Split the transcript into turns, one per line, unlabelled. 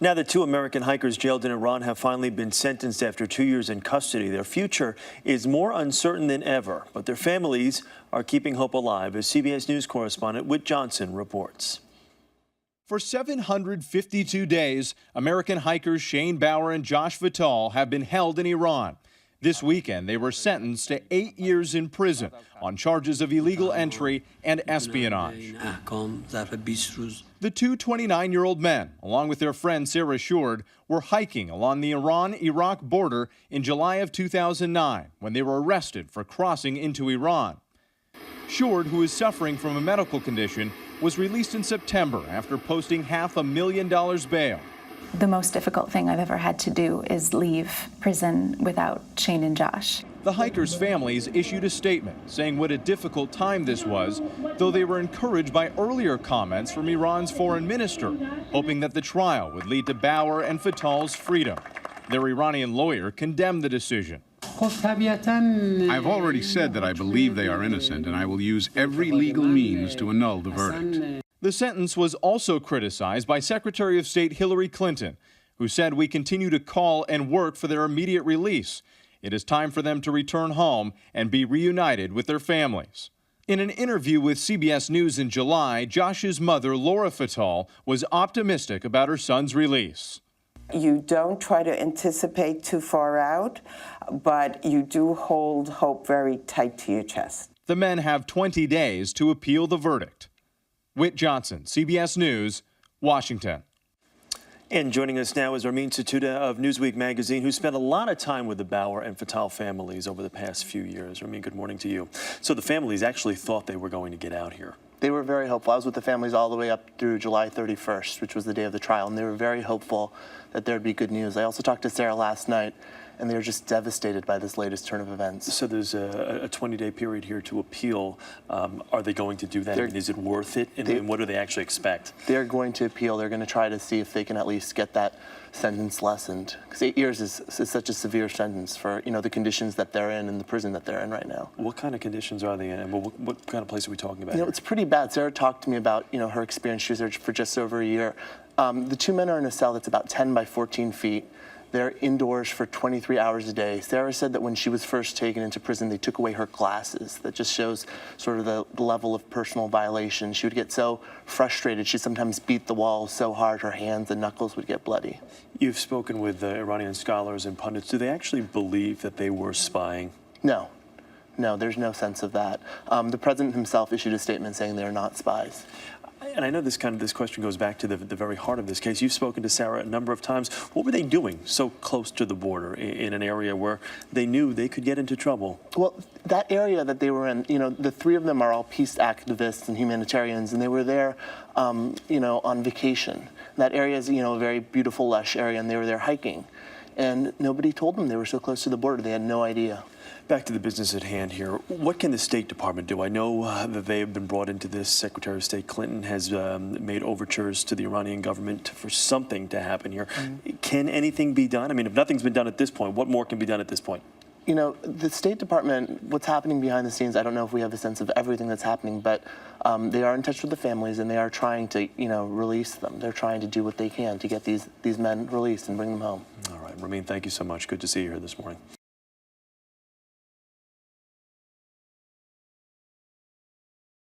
Now, the two American hikers jailed in Iran have finally been sentenced after 2 years in custody. Their future is more uncertain than ever, but their families are keeping hope alive, as CBS News correspondent Whit Johnson reports.
For 752 days, American hikers Shane Bauer and Josh Fattal have been held in Iran. This weekend, they were sentenced to 8 years in prison on charges of illegal entry and espionage. The two 29-year-old men, along with their friend Sarah Setoodeh, were hiking along the Iran-Iraq border in July of 2009 when they were arrested for crossing into Iran. Setoodeh, who is suffering from a medical condition, was released in September after posting $500,000 bail.
The most difficult thing I've ever had to do is leave prison without Shane and Josh.
The hikers' families issued a statement saying what a difficult time this was, though they were encouraged by earlier comments from Iran's foreign minister, hoping that the trial would lead to Bauer and Fattal's freedom. Their Iranian lawyer condemned the decision.
I've already said that I believe they are innocent, and I will use every legal means to annul the verdict.
The sentence was also criticized by Secretary of State Hillary Clinton, who said we continue to call and work for their immediate release. It is time for them to return home and be reunited with their families. In an interview with CBS News in July, Josh's mother, Laura Fattal, was optimistic about her son's release.
You don't try to anticipate too far out, but you do hold hope very tight to your chest.
The men have 20 days to appeal the verdict. Whit Johnson, CBS News, Washington.
And joining us now is Ramin Setoodeh of Newsweek magazine, who spent a lot of time with the Bauer and Fattal families over the past few years. Ramin, good morning to you. So the families actually thought they were going to get out here.
They were very hopeful. I was with the families all the way up through July 31st, which was the day of the trial, and they were very hopeful that there'd be good news. I also talked to Sarah last night, and they were just devastated by this latest turn of events.
So there's a 20-day period here to appeal. Are they going to do that? I mean, is it worth it? And what do they actually expect?
They're going to appeal. They're going to try to see if they can at least get that sentence lessened. Because 8 years is such a severe sentence for, the conditions that they're in the prison that they're in right now.
What kind of conditions are they in? And what kind of place are we talking about?
It's pretty bad. Sarah talked to me about, her experience. She was there for just over a year. The two men are in a cell that's about 10 by 14 feet. They're indoors for 23 hours a day. Sarah said that when she was first taken into prison, they took away her glasses. That just shows sort of the level of personal violation. She would get so frustrated. She'd sometimes beat the walls so hard her hands and knuckles would get bloody.
You've spoken with Iranian scholars and pundits. Do they actually believe that they were spying?
No. No, there's no sense of that. The president himself issued a statement saying they're not spies.
And I know this question goes back to the very heart of this case. You've spoken to Sarah a number of times. What were they doing so close to the border in an area where they knew they could get into trouble?
Well, that area that they were in, the three of them are all peace activists and humanitarians, and they were there, on vacation. That area is, a very beautiful, lush area, and they were there hiking. And nobody told them they were so close to the border. They had no idea.
Back to the business at hand here. What can the State Department do? I know that they have been brought into this. Secretary of State Clinton has made overtures to the Iranian government for something to happen here. Can anything be done? I mean, if nothing's been done at this point, what more can be done at this point?
The State Department, what's happening behind the scenes, I don't know if we have a sense of everything that's happening, but they are in touch with the families, and they are trying to, release them. They're trying to do what they can to get these men released and bring them home.
All right, Ramin, thank you so much. Good to see you here this morning.